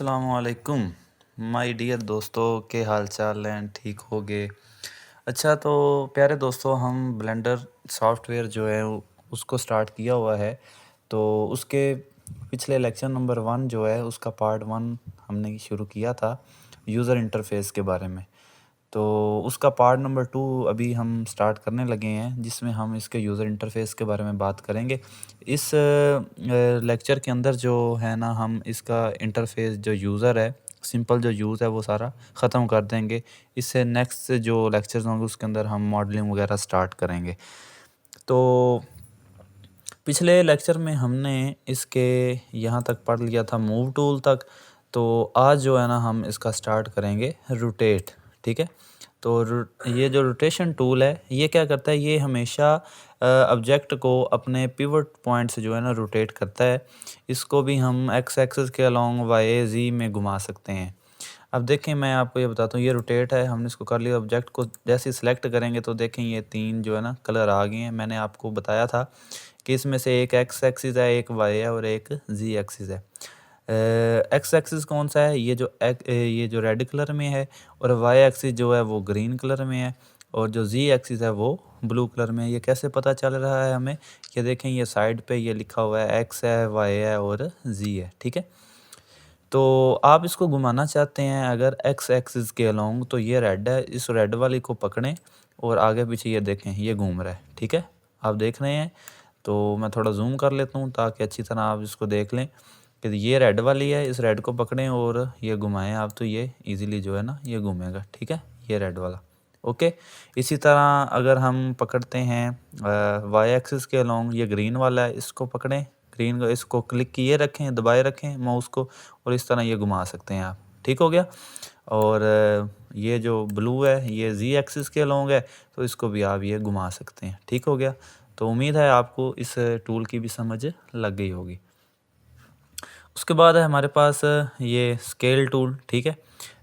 असलकुम my dear दोस्तों, के हाल चाल हैं? ठीक हो गए? अच्छा, तो प्यारे दोस्तों, हम ब्लेंडर सॉफ्टवेयर जो है उसको स्टार्ट किया हुआ है। तो उसके पिछले लेक्चर नंबर 1 जो है उसका पार्ट 1 हमने शुरू किया था यूज़र इंटरफेस के बारे में। तो उसका पार्ट नंबर 2 अभी हम स्टार्ट करने लगे हैं, जिसमें हम इसके यूज़र इंटरफेस के बारे में बात करेंगे। इस लेक्चर के अंदर जो है ना, हम इसका इंटरफेस जो यूज़र है, सिंपल जो यूज़ है वो सारा ख़त्म कर देंगे। इससे नेक्स्ट जो लेक्चर्स होंगे उसके अंदर हम मॉडलिंग वगैरह स्टार्ट करेंगे। तो पिछले लेक्चर में हमने इसके यहाँ तक पढ़ लिया था मूव टूल तक। तो आज जो है ना, हम इसका स्टार्ट करेंगे रोटेट। ठीक है। तो ये जो रोटेशन टूल है ये क्या करता है, ये हमेशा ऑब्जेक्ट को अपने पिवट पॉइंट से जो है ना रोटेट करता है। इसको भी हम एक्स एक्सिस के अलोंग वाई जी में घुमा सकते हैं। अब देखें, मैं आपको ये बताता हूँ, ये रोटेट है, हमने इसको कर लिया। ऑब्जेक्ट को जैसे सिलेक्ट करेंगे तो देखें ये 3 जो है ना कलर आ गए हैं। मैंने आपको बताया था कि इसमें से एक एक्स एक्सिस है, एक वाई है और एक जी एक्सिस है। एक्स एक्सिस कौन सा है? ये जो रेड कलर में है, और वाई एक्सिस जो है वो ग्रीन कलर में है, और जो जी एक्सिस है वो ब्लू कलर में है। ये कैसे पता चल रहा है हमें? ये देखें, ये साइड पे ये लिखा हुआ है एक्स है, वाई है और जी है। ठीक है। तो आप इसको घुमाना चाहते हैं अगर एक्स एक्सिस के अलोंग, तो ये रेड है, इस रेड वाली को पकड़ें और आगे पीछे ये देखें ये घूम रहा है। ठीक है, आप देख रहे हैं। तो मैं थोड़ा जूम कर लेता हूँ ताकि अच्छी तरह आप इसको देख लें कि ये रेड वाली है। इस रेड को पकड़ें और ये घुमाएं आप, तो ये इजीली जो है ना ये घूमेगा। ठीक है, ये रेड वाला। ओके। इसी तरह अगर हम पकड़ते हैं वाई एक्सिस के अलोंग, ये ग्रीन वाला है, इसको पकड़ें, ग्रीन को इसको क्लिक किए रखें, दबाए रखें माउस को, और इस तरह ये घुमा सकते हैं आप। ठीक हो गया। और ये जो ब्लू है ये जी एक्सिस के अलोंग है, तो इसको भी आप ये घुमा सकते हैं। ठीक हो गया। तो उम्मीद है आपको इस टूल की भी समझ लग गई होगी। उसके बाद है हमारे पास ये स्केल टूल। ठीक है।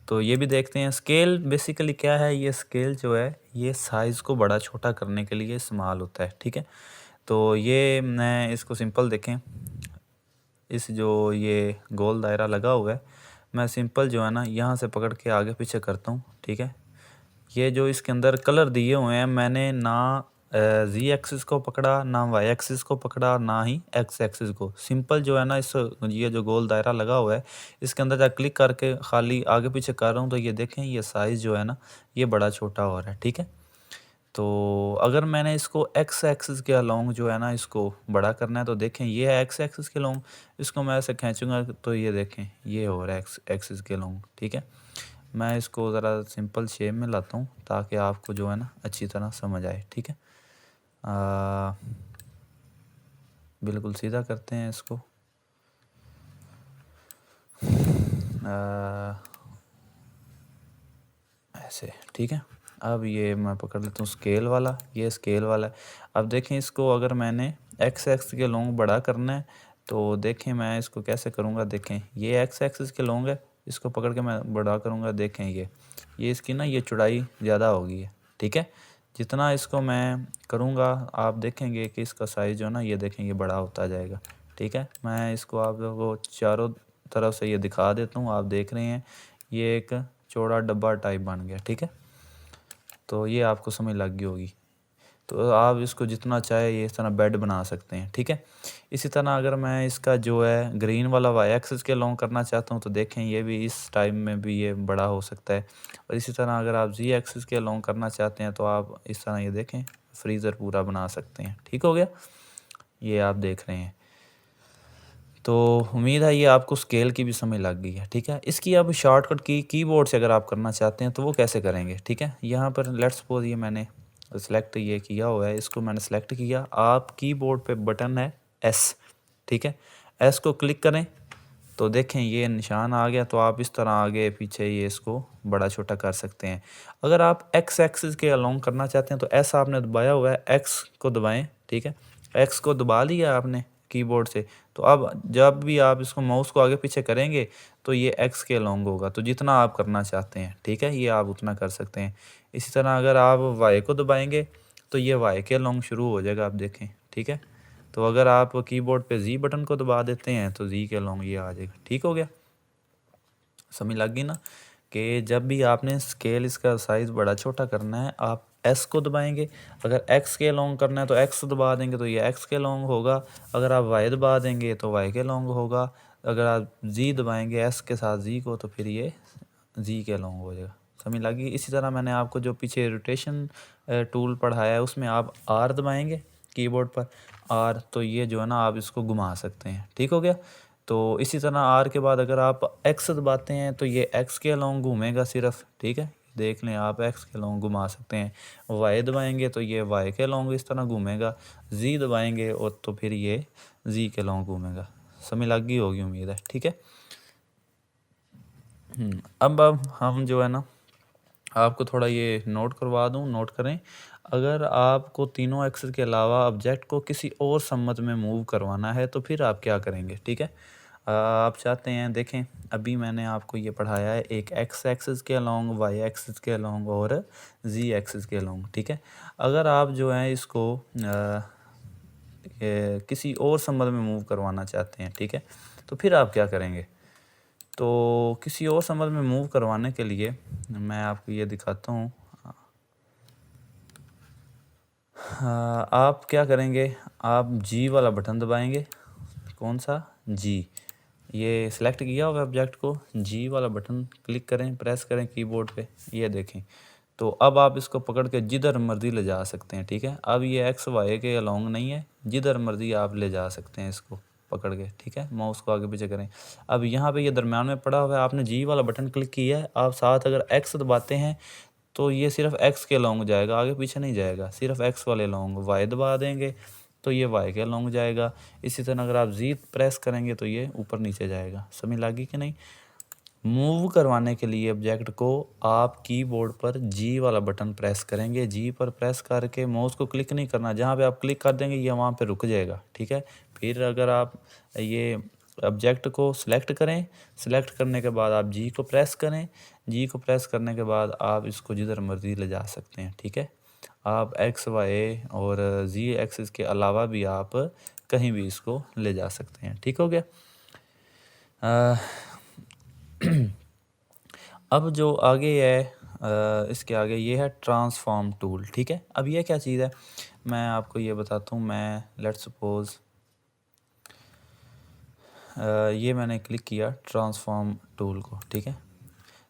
तो ये भी देखते हैं। स्केल बेसिकली क्या है? ये स्केल जो है ये साइज़ को बड़ा छोटा करने के लिए इस्तेमाल होता है। ठीक है। तो ये मैं इसको सिंपल देखें, इस जो ये गोल दायरा लगा हुआ है, मैं सिंपल जो है ना यहाँ से पकड़ के आगे पीछे करता हूँ। ठीक है। ये जो इसके अंदर कलर दिए हुए हैं, मैंने ना जी एक्सिस को पकड़ा, ना वाई एक्सिस को पकड़ा, ना ही एक्स एक्सिस को। सिंपल जो है ना, इस ये जो गोल दायरा लगा हुआ है इसके अंदर जब क्लिक करके खाली आगे पीछे कर रहा हूँ, तो ये देखें ये साइज़ जो है ना ये बड़ा छोटा हो रहा है। ठीक है। तो अगर मैंने इसको एक्स एक्सिस के अलोंग जो है ना इसको बड़ा करना है, तो देखें ये है एक्स एक्सिस के अलोंग, इसको मैं ऐसे खींचूंगा तो ये देखें ये हो रहा है एक्स एक्सिस के अलोंग। ठीक है। मैं इसको ज़रा सिंपल शेप में लाता हूँ ताकि आपको जो है ना अच्छी तरह समझ आए। ठीक है। बिल्कुल सीधा करते हैं इसको। ऐसे। ठीक है। अब ये मैं पकड़ लेता हूँ स्केल वाला, ये स्केल वाला है। अब देखें, इसको अगर मैंने एक्स एक्स के लॉन्ग बड़ा करना है, तो देखें मैं इसको कैसे करूँगा। देखें ये एक्स एक्सिस के लॉन्ग है, इसको पकड़ के मैं बड़ा करूँगा। देखें ये इसकी ना ये चौड़ाई ज़्यादा होगी है। ठीक है। जितना इसको मैं करूँगा आप देखेंगे कि इसका साइज़ जो ना ये देखें ये बड़ा होता जाएगा। ठीक है। मैं इसको आप लोगों को चारों तरफ से ये दिखा देता हूँ। आप देख रहे हैं ये एक चौड़ा डब्बा टाइप बन गया। ठीक है। तो ये आपको समझ लग गई होगी। तो आप इसको जितना चाहे ये इस तरह बेड बना सकते हैं। ठीक है। इसी तरह अगर मैं इसका जो है ग्रीन वाला वाई एक्सिस के लॉन्ग करना चाहता हूँ, तो देखें ये भी इस टाइम में भी ये बड़ा हो सकता है। और इसी तरह अगर आप जी एक्सिस के लॉन्ग करना चाहते हैं, तो आप इस तरह ये देखें फ्रीज़र पूरा बना सकते हैं। ठीक हो गया। ये आप देख रहे हैं। तो उम्मीद है ये आपको स्केल की भी समझ लग गई है। ठीक है। इसकी अब शॉर्टकट की कीबोर्ड से अगर आप करना चाहते हैं तो वो कैसे करेंगे? ठीक है। यहाँ पर लेट्स सपोज ये मैंने सेलेक्ट ये किया हुआ है, इसको मैंने सेलेक्ट किया। आप कीबोर्ड पे बटन है एस। ठीक है। एस को क्लिक करें तो देखें ये निशान आ गया। तो आप इस तरह आगे पीछे ये इसको बड़ा छोटा कर सकते हैं। अगर आप एक्स एक्सिस के अलोंग करना चाहते हैं तो एस आपने दबाया हुआ है, एक्स को दबाएं। ठीक है। एक्स को दबा लिया आपने कीबोर्ड से, तो अब जब भी आप इसको माउस को आगे पीछे करेंगे तो ये एक्स के अलोंग होगा। तो जितना आप करना चाहते हैं, ठीक है, ये आप उतना कर सकते हैं। इसी तरह अगर आप वाई को दबाएंगे तो ये वाई के अलोंग शुरू हो जाएगा, आप देखें। ठीक है। तो अगर आप कीबोर्ड पे जी बटन को दबा देते हैं तो जी के अलोंग ये आ जाएगा। ठीक हो गया। समझ लग गई ना कि जब भी आपने स्केल इसका साइज़ बड़ा छोटा करना है, आप एस को दबाएंगे। अगर एक्स के लॉन्ग करना है तो एक्स दबा देंगे तो ये एक्स के लॉन्ग होगा। अगर आप वाई दबा देंगे तो वाई के लॉन्ग होगा। अगर आप जी दबाएंगे एस के साथ जी को तो फिर ये जी के लॉन्ग हो जाएगा। समझ लगी। इसी तरह मैंने आपको जो पीछे रोटेशन टूल पढ़ाया है उसमें आप आर दबाएंगे कीबोर्ड पर, आर, तो ये जो है ना आप इसको घुमा सकते हैं। ठीक हो गया। तो इसी तरह आर के बाद अगर आप एक्स दबाते हैं तो ये एक्स के अलोंग घूमेगा सिर्फ। ठीक है, देख लें आप एक्स के अलोंग घुमा सकते हैं। वाई दबाएंगे तो ये वाई के अलोंग इस तरह घूमेगा। जी दबाएंगे और तो फिर ये जी के अलोंग घूमेगा। समझ लग गई होगी उम्मीद है। ठीक है। अब हम जो है ना आपको थोड़ा ये नोट करवा दूं, नोट करें। अगर आपको तीनों एक्सिस के अलावा ऑब्जेक्ट को किसी और सम्मत में मूव करवाना है तो फिर आप क्या करेंगे। ठीक है, आप चाहते हैं, देखें अभी मैंने आपको ये पढ़ाया है एक एक्स एक्सिस के अलोंग, वाई एक्सिस के अलोंग और जी एक्सिस के अलोंग। ठीक है, अगर आप जो है इसको किसी और सम्मत में मूव करवाना चाहते हैं, ठीक है, तो फिर आप क्या करेंगे। तो किसी और सम्मत में मूव करवाने के लिए मैं आपको ये दिखाता हूँ। आप क्या करेंगे, आप जी वाला बटन दबाएंगे। कौन सा, जी, ये सिलेक्ट किया होगा ऑब्जेक्ट को, जी वाला बटन क्लिक करें, प्रेस करें कीबोर्ड पे। ये देखें, तो अब आप इसको पकड़ के जिधर मर्जी ले जा सकते हैं। ठीक है, अब ये एक्स वाई के अलोंग नहीं है, जिधर मर्जी आप ले जा सकते हैं इसको पकड़ के। ठीक है, माउस को आगे पीछे करें। अब यहाँ पे ये दरम्यान में पड़ा हुआ है, आपने जी वाला बटन क्लिक किया है, आप साथ अगर एक्स दबाते हैं तो ये सिर्फ एक्स के अलोंग जाएगा, आगे पीछे नहीं जाएगा, सिर्फ एक्स वाले अलोंग। वाई दबा देंगे तो ये वाई के अलोंग जाएगा। इसी तरह अगर आप जी प्रेस करेंगे तो ये ऊपर नीचे जाएगा। समझ लगी कि नहीं। मूव करवाने के लिए ऑब्जेक्ट को आप कीबोर्ड पर जी वाला बटन प्रेस करेंगे। जी पर प्रेस करके माउस को क्लिक नहीं करना, जहाँ पे आप क्लिक कर देंगे ये वहाँ पे रुक जाएगा। ठीक है, फिर अगर आप ये ऑब्जेक्ट को सिलेक्ट करें, सिलेक्ट करने के बाद आप जी को प्रेस करें। जी को प्रेस करने के बाद आप इसको जिधर मर्जी ले जा सकते हैं। ठीक है, आप एक्स वाई और जी एक्सिस के अलावा भी आप कहीं भी इसको ले जा सकते हैं। ठीक हो गया। अब जो आगे है इसके आगे ये है ट्रांसफॉर्म टूल। ठीक है, अब ये क्या चीज़ है मैं आपको ये बताता हूँ। मैं लेट्स सपोज ये मैंने क्लिक किया ट्रांसफॉर्म टूल को। ठीक है,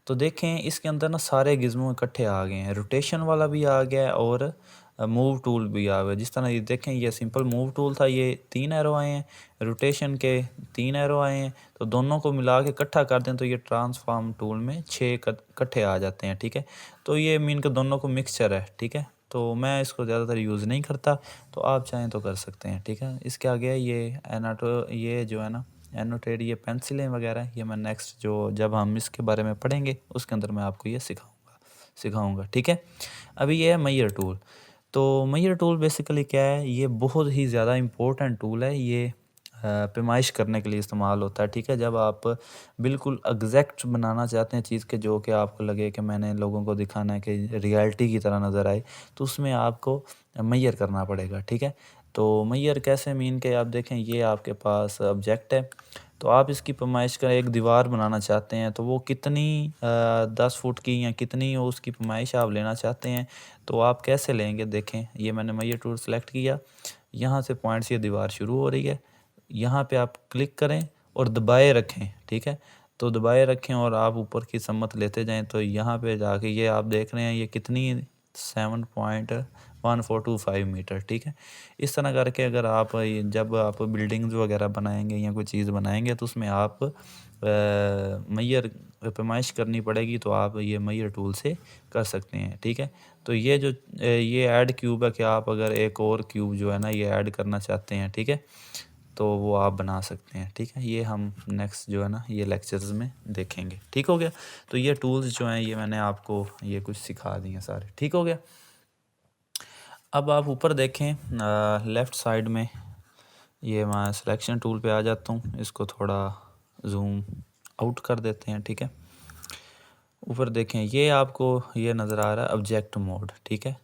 तो देखें इसके अंदर ना सारे गिज़्मो इकट्ठे आ गए हैं। रोटेशन वाला भी आ गया और मूव टूल भी आ गया। जिस तरह ये देखें, ये सिंपल मूव टूल था, ये 3 एरो आए हैं, रोटेशन के 3 एरो आए हैं, तो दोनों को मिला के इकट्ठा कर दें तो ये ट्रांसफॉर्म टूल में 6 इकट्ठे आ जाते हैं। ठीक है, तो ये मीन के दोनों को मिक्सचर है। ठीक है, तो मैं इसको ज़्यादातर यूज़ नहीं करता, तो आप चाहें तो कर सकते हैं। ठीक है, इसके आगे ये ये जो है ना एनोटेड, ये पेंसिलें वगैरह, ये मैं नेक्स्ट जो जब हम इसके बारे में पढ़ेंगे उसके अंदर मैं आपको ये सिखाऊंगा। ठीक है, अभी ये है मैयर टूल। तो मैयर टूल बेसिकली क्या है, ये बहुत ही ज़्यादा इम्पोर्टेंट टूल है। ये पैमाइश करने के लिए इस्तेमाल होता है। ठीक है, जब आप बिल्कुल एग्जैक्ट बनाना चाहते हैं चीज़ के, जो कि आपको लगे कि मैंने लोगों को दिखाना है कि रियलिटी की तरह नज़र आए, तो उसमें आपको मैयर करना पड़ेगा। ठीक है, तो मैयर कैसे, मीन के आप देखें ये आपके पास ऑब्जेक्ट है, तो आप इसकी पैमाइश का एक दीवार बनाना चाहते हैं, तो वो कितनी 10 फुट की या कितनी हो उसकी पैमाइश आप लेना चाहते हैं, तो आप कैसे लेंगे। देखें, ये मैंने मैयर टूल सेलेक्ट किया, यहाँ से पॉइंट से ये दीवार शुरू हो रही है, यहाँ पे आप क्लिक करें और दबाए रखें। ठीक है, तो दबाए रखें और आप ऊपर की सम्मत लेते जाएं, तो यहाँ पे जाके ये आप देख रहे हैं ये कितनी 7.1425 मीटर। ठीक है, इस तरह करके अगर आप जब आप बिल्डिंग्स वगैरह बनाएंगे या कोई चीज़ बनाएंगे तो उसमें आप मैयर पैमाइश करनी पड़ेगी, तो आप ये मैयर टूल से कर सकते हैं। ठीक है, तो ये जो ये ऐड क्यूब है कि आप अगर एक और क्यूब जो है ना ये ऐड करना चाहते हैं, ठीक है, तो वो आप बना सकते हैं। ठीक है, ये हम नेक्स्ट जो है ना ये लेक्चर्स में देखेंगे। ठीक हो गया, तो ये टूल्स जो हैं ये मैंने आपको ये कुछ सिखा दिए सारे। ठीक हो गया। अब आप ऊपर देखें लेफ़्ट साइड में, ये मैं सिलेक्शन टूल पे आ जाता हूँ, इसको थोड़ा जूम आउट कर देते हैं। ठीक है, ऊपर देखें ये आपको ये नज़र आ रहा है ऑब्जेक्ट मोड। ठीक है,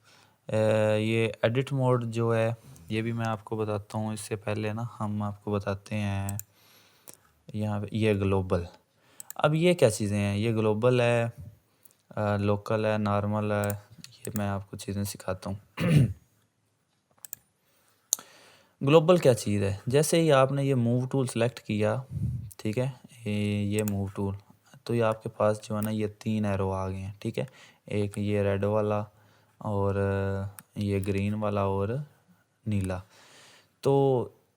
ये एडिट मोड जो है ये भी मैं आपको बताता हूँ। इससे पहले ना हम आपको बताते हैं यहाँ पे ये ग्लोबल। अब ये क्या चीज़ें हैं, ये ग्लोबल है, लोकल है, नॉर्मल है, ये मैं आपको चीज़ें सिखाता हूँ। ग्लोबल क्या चीज़ है, जैसे ही आपने ये मूव टूल सेलेक्ट किया, ठीक है, ये मूव टूल, तो ये आपके पास जो है ना ये 3 एरो आ गए हैं, ठीक है। एक ये रेड वाला और ये ग्रीन वाला और नीला। तो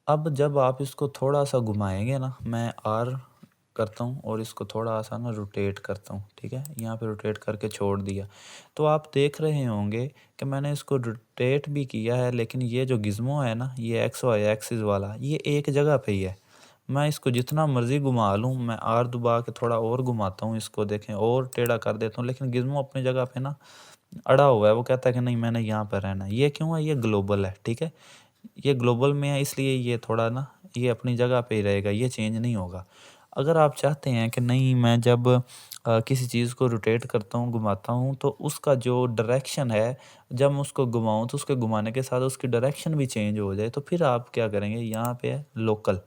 अब जब आप इसको थोड़ा-सा घुमाएँगे ना, मैं आर करता हूँ और इसको थोड़ा-सा ना रोटेट करता हूँ, ठीक है। यहाँ पे रोटेट करके छोड़ दिया। तो आप देख रहे होंगे कि मैंने इसको रोटेट भी किया है, लेकिन ये जो गिज़्मो है ना, ये एक्स वाई एक्सिस वाला, ये एक जगह पे ही है। मैं इसको जितना मर्ज़ी घुमा लूँ, मैं आर दबा के थोड़ा और घुमाता हूँ इसको, देखें, और टेढ़ा कर देता हूँ, लेकिन गिज़्मो अपनी जगह पे ना अड़ा हुआ है। वो कहता है कि नहीं, मैंने यहाँ पर रहना है। ये क्यों है? ये ग्लोबल है, ठीक है। ये ग्लोबल में है, इसलिए ये थोड़ा ना ये अपनी जगह पे ही रहेगा, ये चेंज नहीं होगा। अगर आप चाहते हैं कि नहीं, मैं जब किसी चीज़ को रोटेट करता हूँ, घुमाता हूँ, तो उसका जो डायरेक्शन है, जब मैं उसको घुमाऊँ तो उसके घुमाने के साथ उसकी डायरेक्शन भी चेंज हो जाए, तो फिर आप क्या करेंगे, यहाँ पे है लोकल,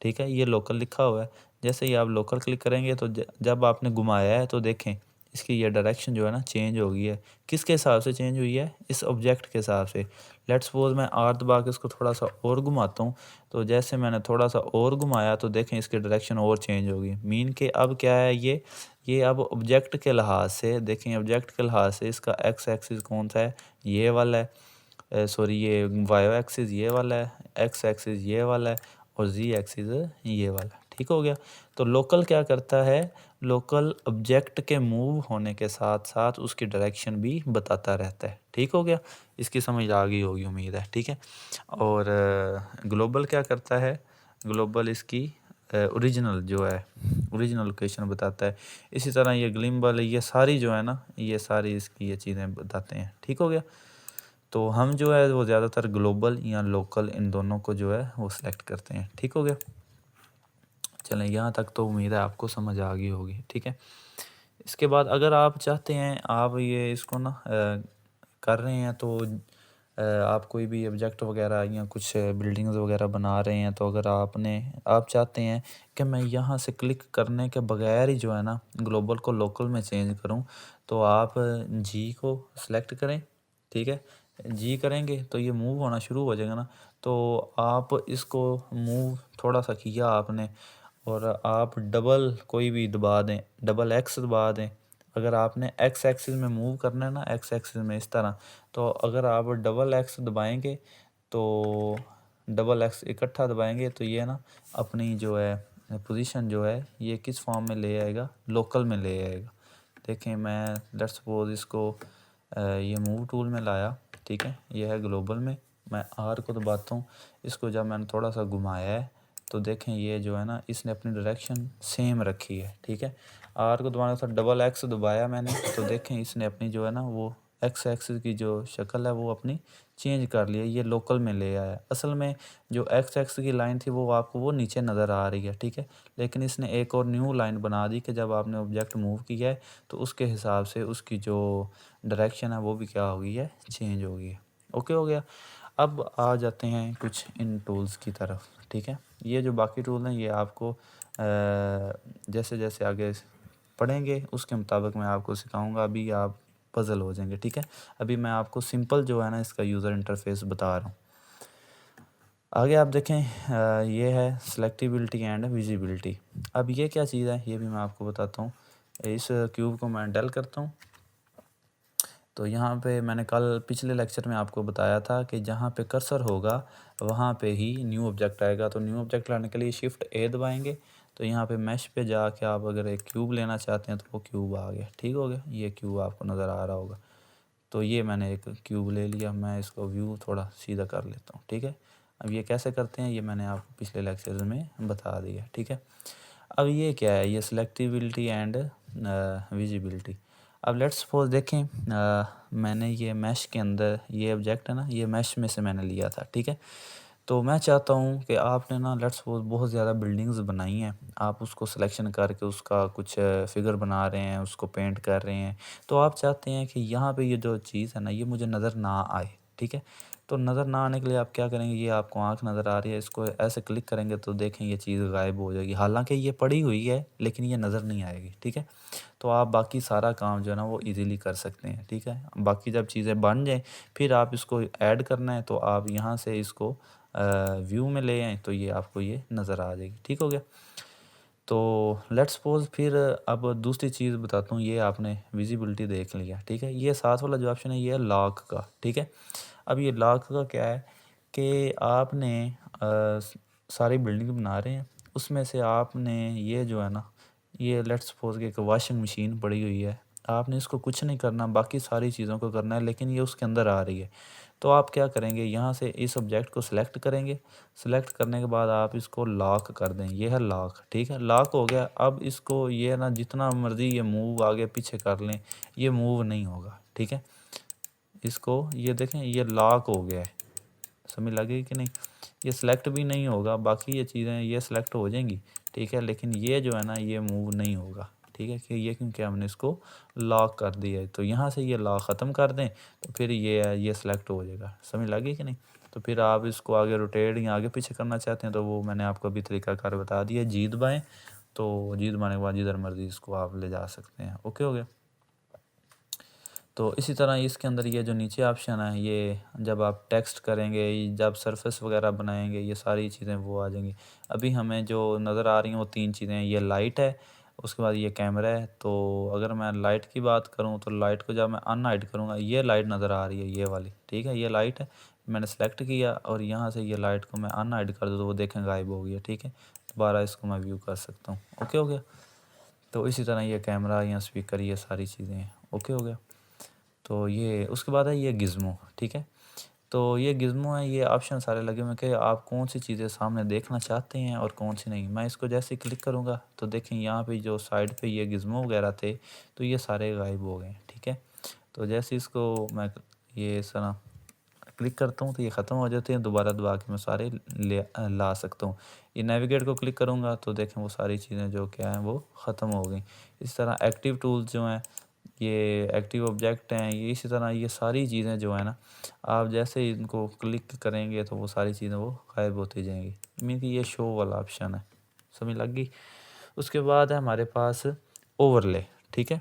ठीक है, ये लोकल लिखा हुआ है। जैसे ही आप लोकल क्लिक करेंगे तो जब आपने घुमाया है तो देखें इसकी ये डायरेक्शन जो है ना चेंज हो गई है। किसके हिसाब से चेंज हुई है? इस ऑब्जेक्ट के हिसाब से। लेट्स सपोज़ मैं आर दबा के इसको थोड़ा-सा और घुमाता हूँ, तो जैसे मैंने थोड़ा-सा और घुमाया तो देखें इसकी डायरेक्शन और चेंज हो गई। मीन के अब क्या है ये अब ऑब्जेक्ट के लिहाज से देखें, ऑब्जेक्ट के लिहाज से इसका एक्स एक्सिस कौन-सा है? ये वाला है। सॉरी, ये वाई एक्सिस ये वाला है, एक्स एक्सिस ये वाला है और जी एक्सिस ये वाला, ठीक हो गया। तो लोकल क्या करता है, लोकल ऑब्जेक्ट के मूव होने के साथ साथ उसकी डायरेक्शन भी बताता रहता है, ठीक हो गया। इसकी समझ आ गई होगी उम्मीद है, ठीक है। और ग्लोबल क्या करता है, ग्लोबल इसकी ओरिजिनल जो है, ओरिजिनल लोकेशन बताता है। इसी तरह ये ग्लिम्बल, ये सारी जो है ना, ये सारी इसकी ये चीज़ें बताते हैं, ठीक हो गया। तो हम जो है वो ज़्यादातर ग्लोबल या लोकल इन दोनों को जो है वो सिलेक्ट करते हैं, ठीक हो गया। चलें, यहाँ तक तो उम्मीद है आपको समझ आ गई होगी, ठीक है। इसके बाद अगर आप चाहते हैं, आप ये इसको ना कर रहे हैं, तो आप कोई भी ऑब्जेक्ट वगैरह या कुछ बिल्डिंग्स वगैरह बना रहे हैं, तो अगर आप चाहते हैं कि मैं यहाँ से क्लिक करने के बगैर ही जो है ना ग्लोबल को लोकल में चेंज करूँ, तो आप जी को सिलेक्ट करें, ठीक है। जी करेंगे तो ये मूव होना शुरू हो जाएगा ना। तो आप इसको मूव थोड़ा-सा किया आपने और आप डबल कोई भी दबा दें, डबल एक्स दबा दें। अगर आपने एक्स एक्सिस में मूव करना है ना, एक्स एक्सिस में इस तरह, तो अगर आप डबल एक्स दबाएँगे, तो डबल एक्स इकट्ठा दबाएँगे तो ये ना अपनी जो है पोजीशन जो है ये किस फॉर्म में ले आएगा, लोकल में ले आएगा। देखें, मैं लेट्स सपोज़ इसको ये मूव टूल में लाया, ठीक है, ये है ग्लोबल में। मैं आर को दबाता हूँ, इसको जब मैंने थोड़ा-सा घुमाया है, तो देखें ये जो है ना इसने अपनी डायरेक्शन सेम रखी है, ठीक है। आर को दबाने के साथ डबल एक्स दबाया मैंने, तो देखें इसने अपनी जो है ना वो एक्स एक्सिस की जो शक्ल है वो अपनी चेंज कर ली है, ये लोकल में ले आया है। असल में जो एक्स एक्सिस की लाइन थी वो आपको वो नीचे नज़र आ रही है, ठीक है। लेकिन इसने एक और न्यू लाइन बना दी कि जब आपने ऑब्जेक्ट मूव किया है तो उसके हिसाब से उसकी जो डायरेक्शन है वो भी क्या हो गई है, चेंज हो गई है। ओके हो गया। अब आ जाते हैं कुछ इन टूल्स की तरफ, ठीक है। ये जो बाकी टूल हैं ये आपको जैसे जैसे आगे पढ़ेंगे उसके मुताबिक मैं आपको सिखाऊंगा। अभी आप पजल हो जाएंगे, ठीक है। अभी मैं आपको सिंपल जो है ना इसका यूज़र इंटरफेस बता रहा हूँ। आगे आप देखें, ये है सिलेक्टिबिलिटी एंड विजिबिलिटी। अब ये क्या चीज़ है ये भी मैं आपको बताता हूँ। इस क्यूब को मैं डेल करता हूँ, तो यहाँ पे मैंने कल पिछले लेक्चर में आपको बताया था कि जहाँ पे कर्सर होगा वहाँ पे ही न्यू ऑब्जेक्ट आएगा। तो न्यू ऑब्जेक्ट लाने के लिए शिफ्ट ए दबाएंगे, तो यहाँ पे मैश पे जाके आप अगर एक क्यूब लेना चाहते हैं तो वो क्यूब आ गया, ठीक हो गया। ये क्यूब आपको नज़र आ रहा होगा। तो ये मैंने एक क्यूब ले लिया, मैं इसको व्यू थोड़ा सीधा कर लेता हूँ, ठीक है। अब ये कैसे करते हैं ये मैंने आपको पिछले लेक्चर में बता दिया, ठीक है। अब ये क्या है, ये सिलेक्टिबिलिटी एंड विजिबिलिटी। अब लेट्स सपोज देखें, मैंने ये मैश के अंदर ये ऑब्जेक्ट है ना, ये मैश में से मैंने लिया था, ठीक है। तो मैं चाहता हूँ कि आपने ना लेट्स सपोज बहुत ज़्यादा बिल्डिंग्स बनाई हैं, आप उसको सिलेक्शन करके उसका कुछ फिगर बना रहे हैं, उसको पेंट कर रहे हैं। तो आप चाहते हैं कि यहाँ पे ये जो चीज़ है ना ये मुझे नज़र ना आए, ठीक है। तो नज़र ना आने के लिए आप क्या करेंगे, ये आपको आँख नज़र आ रही है, इसको ऐसे क्लिक करेंगे तो देखें ये चीज़ गायब हो जाएगी। हालाँकि ये पड़ी हुई है लेकिन ये नज़र नहीं आएगी, ठीक है। तो आप बाकी सारा काम जो है ना वो ईज़िली कर सकते हैं, ठीक है। बाकी जब चीज़ें बन जाएँ फिर आप इसको ऐड करना है तो आप यहाँ से इसको व्यू में ले आएँ तो ये आपको ये नज़र आ जाएगी, ठीक हो गया। तो लेट्स सपोज़ फिर अब दूसरी चीज़ बताता हूँ, ये आपने विज़िबिलिटी देख लिया, ठीक है। ये साथ वाला जो ऑप्शन है ये है लॉक का, ठीक है। अब ये लॉक का क्या है कि आपने सारी बिल्डिंग बना रहे हैं, उसमें से आपने ये जो है ना, ये लेट्स सपोज़ कि एक वॉशिंग मशीन पड़ी हुई है, आपने इसको कुछ नहीं करना, बाकी सारी चीज़ों को करना है, लेकिन ये उसके अंदर आ रही है। तो आप क्या करेंगे, यहाँ से इस ऑब्जेक्ट को सिलेक्ट करेंगे, सिलेक्ट करने के बाद आप इसको लॉक कर दें, ये है लॉक, ठीक है। लॉक हो गया। अब इसको ये ना जितना मर्ज़ी ये मूव आगे पीछे कर लें, ये मूव नहीं होगा, ठीक है। इसको ये देखें, ये लॉक हो गया है, समझ लगी कि नहीं। ये सिलेक्ट भी नहीं होगा, बाकी ये चीज़ें ये सिलेक्ट हो जाएंगी, ठीक है, लेकिन ये जो है ना ये मूव नहीं होगा, ठीक है। कि ये क्योंकि हमने इसको लॉक कर दिया है। तो यहाँ से ये लॉक ख़त्म कर दें तो फिर ये है, ये सिलेक्ट हो जाएगा, समझ लगी कि नहीं। तो फिर आप इसको आगे रोटेट या आगे पीछे करना चाहते हैं तो वो मैंने आपको अभी तरीकाकार बता दिया, जी दबाएँ, तो जी दबाने के बाद जिधर मर्ज़ी इसको आप ले जा सकते हैं। ओके हो गया। तो इसी तरह इसके अंदर ये जो नीचे ऑप्शन है, ये जब आप टेक्स्ट करेंगे, जब सरफेस वगैरह बनाएंगे, ये सारी चीज़ें वो आ जाएंगी। अभी हमें जो नज़र आ रही हैं वो 3 चीज़ें हैं, ये लाइट है, उसके बाद ये कैमरा है। तो अगर मैं लाइट की बात करूँ तो लाइट को जब मैं अनहाइड करूँगा, ये लाइट नज़र आ रही है, ये वाली, ठीक है, ये लाइट है। मैंने सेलेक्ट किया और यहाँ से ये लाइट को मैं अनहाइड कर दूँ तो वो देखें गायब हो गई है, ठीक है। दोबारा इसको मैं व्यू कर सकता हूँ। ओके हो गया। तो इसी तरह ये कैमरा या स्पीकर, ये सारी चीज़ें हैं। ओके हो गया। तो ये उसके बाद है ये गिज़्मो, ठीक है। तो ये गिज़्मो है, ये ऑप्शन सारे लगे हुए हैं कि आप कौन सी चीज़ें सामने देखना चाहते हैं और कौन सी नहीं। मैं इसको जैसे ही क्लिक करूँगा तो देखें यहाँ पे जो साइड पे ये गिज़्मो वगैरह थे तो ये सारे गायब हो गए, ठीक है। तो जैसे इसको मैं ये इस तरह क्लिक करता हूँ तो ये ख़त्म हो जाते हैं, दोबारा दबा के मैं सारे ला सकता हूँ। ये नेविगेट को क्लिक करूँगा तो देखें वो सारी चीज़ें जो क्या हैं वो ख़त्म हो गई। इस तरह एक्टिव टूल्स जो हैं, ये एक्टिव ऑब्जेक्ट हैं, ये इसी तरह ये सारी चीज़ें जो है ना, आप जैसे ही इनको क्लिक करेंगे तो वो सारी चीज़ें वो गायब होती जाएंगी। मीन कि ये शो वाला ऑप्शन है, समझ लग गई। उसके बाद है हमारे पास ओवरले, ठीक है।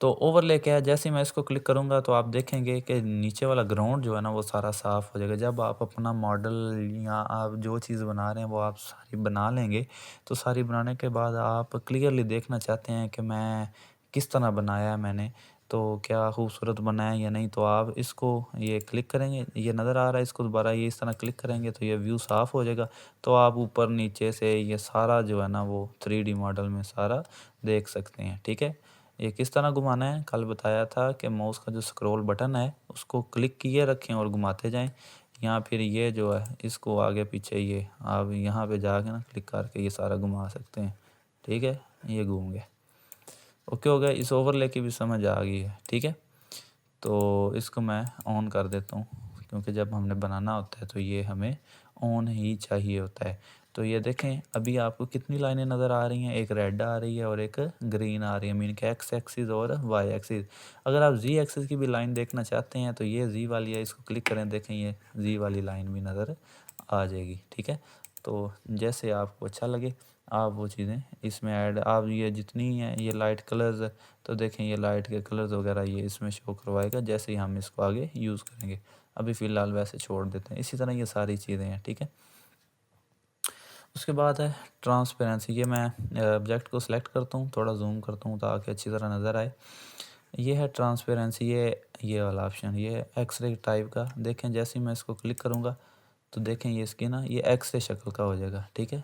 तो ओवरले क्या है, जैसे ही मैं इसको क्लिक करूँगा तो आप देखेंगे कि नीचे वाला ग्राउंड जो है ना वो सारा साफ़ हो जाएगा। जब आप अपना मॉडल या आप जो चीज़ बना रहे हैं वो आप सारी बना लेंगे, तो सारी बनाने के बाद आप क्लियरली देखना चाहते हैं कि मैं किस तरह बनाया है मैंने, तो क्या खूबसूरत बना है या नहीं। तो आप इसको ये क्लिक करेंगे, ये नज़र आ रहा है, इसको दोबारा ये इस तरह क्लिक करेंगे तो ये व्यू साफ़ हो जाएगा। तो आप ऊपर नीचे से ये सारा जो है ना वो 3D मॉडल में सारा देख सकते हैं, ठीक है। ये किस तरह घुमाना है, कल बताया था कि माउस का जो स्क्रॉल बटन है उसको क्लिक किए रखें और घुमाते जाएं, या फिर ये जो है इसको आगे पीछे ये आप यहाँ पे जाके ना क्लिक करके ये सारा घुमा सकते हैं, ठीक है। ये घूम गया। ओके हो गया। इस ओवरले की भी समझ आ गई है, ठीक है। तो इसको मैं ऑन कर देता हूँ क्योंकि जब हमने बनाना होता है तो ये हमें ऑन ही चाहिए होता है। तो ये देखें अभी आपको कितनी लाइनें नज़र आ रही हैं, एक रेड आ रही है और एक ग्रीन आ रही है, मीन के एक्स एक्सिस और वाई एक्सिस। अगर आप जी एक्सिस की भी लाइन देखना चाहते हैं तो ये जी वाली है, इसको क्लिक करें, देखें ये जी वाली लाइन भी नज़र आ जाएगी, ठीक है। तो जैसे आपको अच्छा लगे आप वो चीज़ें इसमें ऐड, आप ये जितनी हैं ये लाइट कलर्स, तो देखें ये लाइट के कलर्स वगैरह ये इसमें शो करवाएगा जैसे ही हम इसको आगे यूज़ करेंगे। अभी फ़िलहाल वैसे छोड़ देते हैं। इसी तरह ये सारी चीज़ें हैं, ठीक है। उसके बाद है ट्रांसपेरेंसी। ये मैं ऑब्जेक्ट को सिलेक्ट करता हूँ, थोड़ा जूम करता हूँ ताकि अच्छी तरह नज़र आए। ये है ट्रांसपेरेंसी, ये वाला ऑप्शन, ये एक्सरे टाइप का। देखें जैसे ही मैं इसको क्लिक करूँगा तो देखें ये इसकी ना ये एक्सरे शक्ल का हो जाएगा, ठीक है।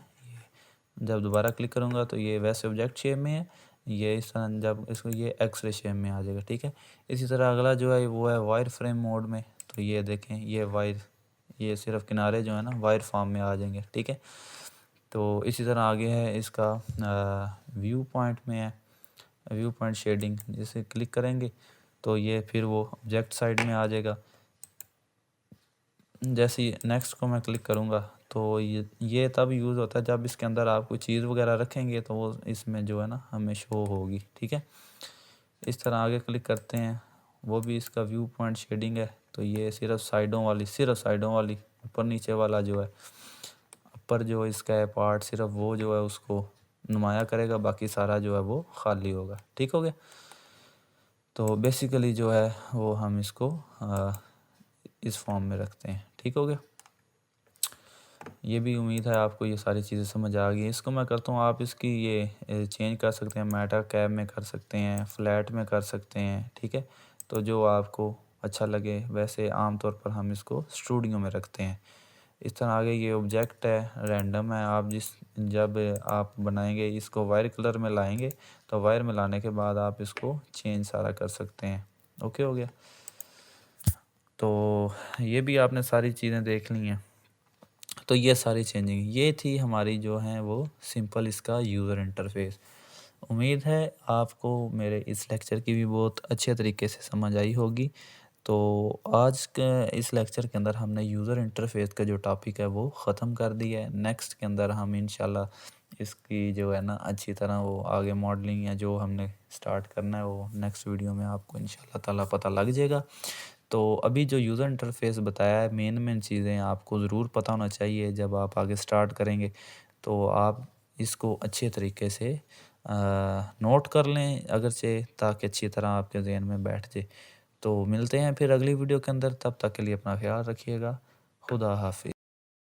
जब दोबारा क्लिक करूँगा तो ये वैसे ऑब्जेक्ट शेप में है, ये इस तरह जब इसको ये एक्सरे शेप में आ जाएगा, ठीक है। इसी तरह अगला जो है वो है वायर फ्रेम मोड में। तो ये देखें ये वायर, ये सिर्फ किनारे जो है ना वायर फॉर्म में आ जाएंगे, ठीक है। तो इसी तरह आगे है इसका व्यू पॉइंट में है, व्यू पॉइंट शेडिंग, जिसे क्लिक करेंगे तो ये फिर वो ऑब्जेक्ट साइड में आ जाएगा। जैसे ही नेक्स्ट को मैं क्लिक करूँगा तो ये तब यूज़ होता है जब इसके अंदर आप कोई चीज़ वगैरह रखेंगे तो वो इसमें जो है ना हमें शो होगी, ठीक है। इस तरह आगे क्लिक करते हैं, वो भी इसका व्यू पॉइंट शेडिंग है। तो ये सिर्फ साइडों वाली ऊपर नीचे वाला जो है अपर जो इसका है पार्ट सिर्फ वो जो है उसको नुमाया करेगा, बाकी सारा जो है वो खाली होगा। ठीक हो गया। तो बेसिकली जो है वो हम इसको इस फॉर्म में रखते हैं। ठीक हो गया। ये भी उम्मीद है आपको ये सारी चीज़ें समझ आ गई। इसको मैं करता हूँ, आप इसकी ये चेंज कर सकते हैं, मेटा कैब में कर सकते हैं, फ्लैट में कर सकते हैं। ठीक है। तो जो आपको अच्छा लगे, वैसे आमतौर पर हम इसको स्टूडियो में रखते हैं। इस तरह आगे ये ऑब्जेक्ट है, रैंडम है। आप जब आप बनाएंगे इसको वायर कलर में लाएंगे तो वायर में लाने के बाद आप इसको चेंज सारा कर सकते हैं। ओके हो गया। तो ये भी आपने सारी चीज़ें देख ली हैं। तो ये सारी चेंजिंग ये थी हमारी जो है वो सिंपल इसका यूज़र इंटरफेस। उम्मीद है आपको मेरे इस लेक्चर की भी बहुत अच्छे तरीके से समझ आई होगी। तो आज के इस लेक्चर के अंदर हमने यूज़र इंटरफेस का जो टॉपिक है वो ख़त्म कर दिया है। नेक्स्ट के अंदर हम इंशाल्लाह इसकी जो है ना अच्छी तरह वो आगे मॉडलिंग या जो हमने स्टार्ट करना है वो नेक्स्ट वीडियो में आपको इंशाल्लाह ताला पता लग जाएगा। तो अभी जो यूज़र इंटरफेस बताया है, मेन चीज़ें आपको ज़रूर पता होना चाहिए जब आप आगे स्टार्ट करेंगे। तो आप इसको अच्छे तरीके से नोट कर लें अगरचे, ताकि अच्छी तरह आपके ज़हन में बैठ जाए। तो मिलते हैं फिर अगली वीडियो के अंदर, तब तक के लिए अपना ख्याल रखिएगा। खुदा हाफिज़।